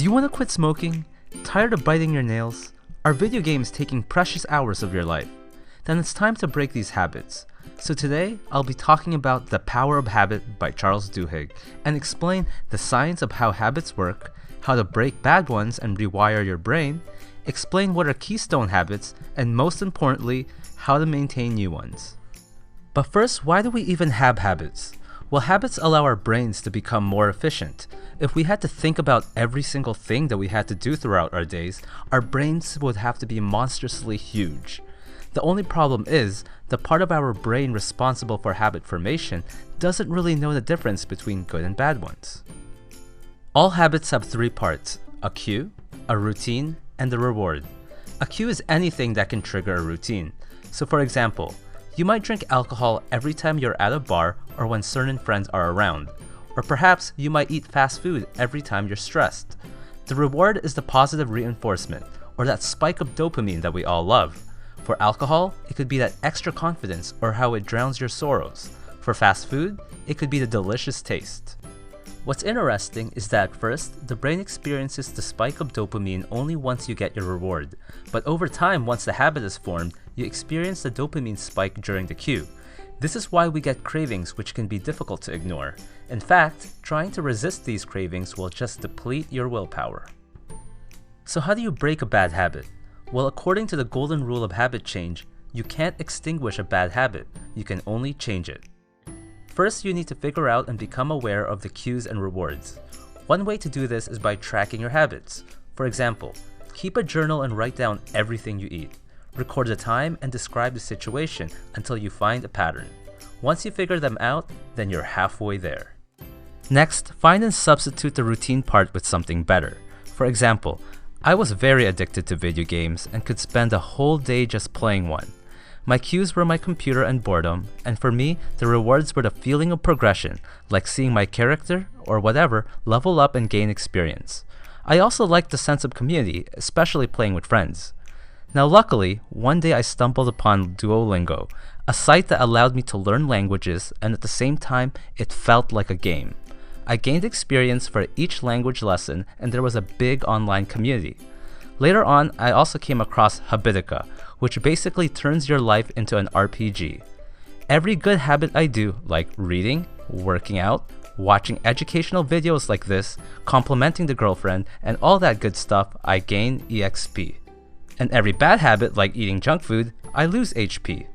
you want to quit smoking? Tired of biting your nails? Are video games taking precious hours of your life? Then it's time to break these habits. So today, I'll be talking about The Power of Habit by Charles Duhigg and explain the science of how habits work, how to break bad ones and rewire your brain, explain what are keystone habits, and most importantly, how to maintain new ones. But first, why do we even have habits? Well, habits allow our brains to become more efficient. If we had to think about every single thing that we had to do throughout our days, our brains would have to be monstrously huge. The only problem is, the part of our brain responsible for habit formation doesn't really know the difference between good and bad ones. All habits have three parts: a cue, a routine, and a reward. A cue is anything that can trigger a routine. So for example, you might drink alcohol every time you're at a bar or when certain friends are around. Or perhaps you might eat fast food every time you're stressed. The reward is the positive reinforcement, or that spike of dopamine that we all love. For alcohol, it could be that extra confidence or how it drowns your sorrows. For fast food, it could be the delicious taste. What's interesting is that at first, the brain experiences the spike of dopamine only once you get your reward. But over time, once the habit is formed, you experience the dopamine spike during the cue. This is why we get cravings which can be difficult to ignore. In fact, trying to resist these cravings will just deplete your willpower. So how do you break a bad habit? Well, according to the golden rule of habit change, you can't extinguish a bad habit, you can only change it. First, you need to figure out and become aware of the cues and rewards. One way to do this is by tracking your habits. For example, keep a journal and write down everything you eat. Record the time and describe the situation until you find a pattern. Once you figure them out, then you're halfway there. Next, find and substitute the routine part with something better. For example, I was very addicted to video games and could spend a whole day just playing one. My cues were my computer and boredom, and for me, the rewards were the feeling of progression, like seeing my character, or whatever, level up and gain experience. I also liked the sense of community, especially playing with friends. Now luckily, one day I stumbled upon Duolingo, a site that allowed me to learn languages, and at the same time, it felt like a game. I gained experience for each language lesson, and there was a big online community. Later on, I also came across Habitica, which basically turns your life into an RPG. Every good habit I do, like reading, working out, watching educational videos like this, complimenting the girlfriend, and all that good stuff, I gain EXP. And every bad habit, like eating junk food, I lose HP.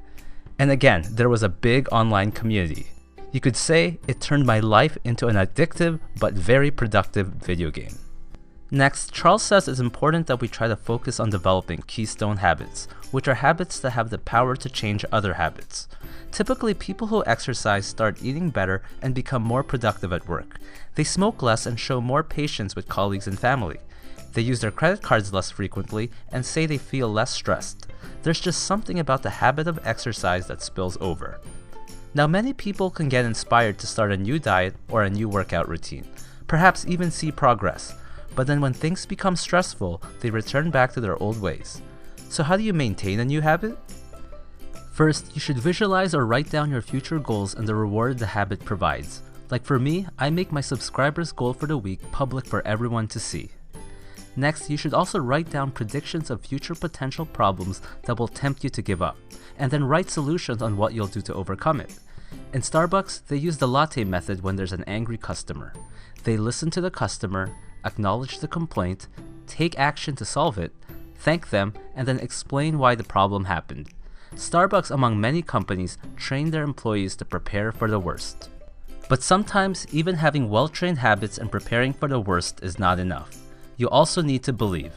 And again, there was a big online community. You could say it turned my life into an addictive but very productive video game. Next, Charles says it's important that we try to focus on developing keystone habits, which are habits that have the power to change other habits. Typically, people who exercise start eating better and become more productive at work. They smoke less and show more patience with colleagues and family. They use their credit cards less frequently and say they feel less stressed. There's just something about the habit of exercise that spills over. Now, many people can get inspired to start a new diet or a new workout routine, perhaps even see progress. But then when things become stressful, they return back to their old ways. So how do you maintain a new habit? First, you should visualize or write down your future goals and the reward the habit provides. Like for me, I make my subscribers goal for the week public for everyone to see. Next, you should also write down predictions of future potential problems that will tempt you to give up, and then write solutions on what you'll do to overcome it. In Starbucks, they use the latte method when there's an angry customer. They listen to the customer, acknowledge the complaint, take action to solve it, thank them, and then explain why the problem happened. Starbucks, among many companies, train their employees to prepare for the worst. But sometimes, even having well-trained habits and preparing for the worst is not enough. You also need to believe.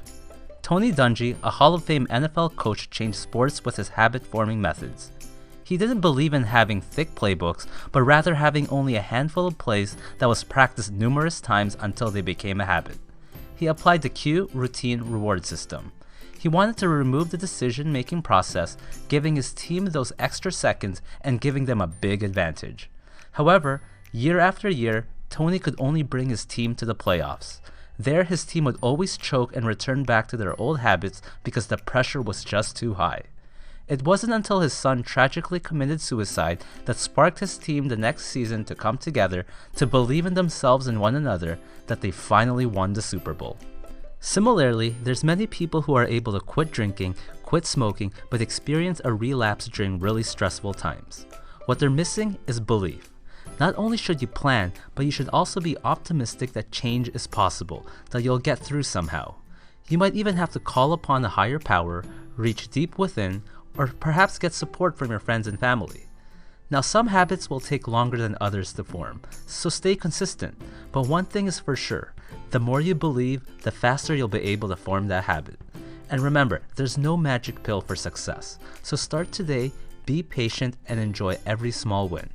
Tony Dungy, a Hall of Fame NFL coach, changed sports with his habit-forming methods. He didn't believe in having thick playbooks, but rather having only a handful of plays that was practiced numerous times until they became a habit. He applied the cue, routine, reward system. He wanted to remove the decision-making process, giving his team those extra seconds and giving them a big advantage. However, year after year, Tony could only bring his team to the playoffs. There, his team would always choke and return back to their old habits because the pressure was just too high. It wasn't until his son tragically committed suicide that sparked his team the next season to come together, to believe in themselves and one another, that they finally won the Super Bowl. Similarly, there's many people who are able to quit drinking, quit smoking, but experience a relapse during really stressful times. What they're missing is belief. Not only should you plan, but you should also be optimistic that change is possible, that you'll get through somehow. You might even have to call upon a higher power, reach deep within, or perhaps get support from your friends and family. Now, some habits will take longer than others to form, so stay consistent. But one thing is for sure, the more you believe, the faster you'll be able to form that habit. And remember, there's no magic pill for success. So start today, be patient, and enjoy every small win.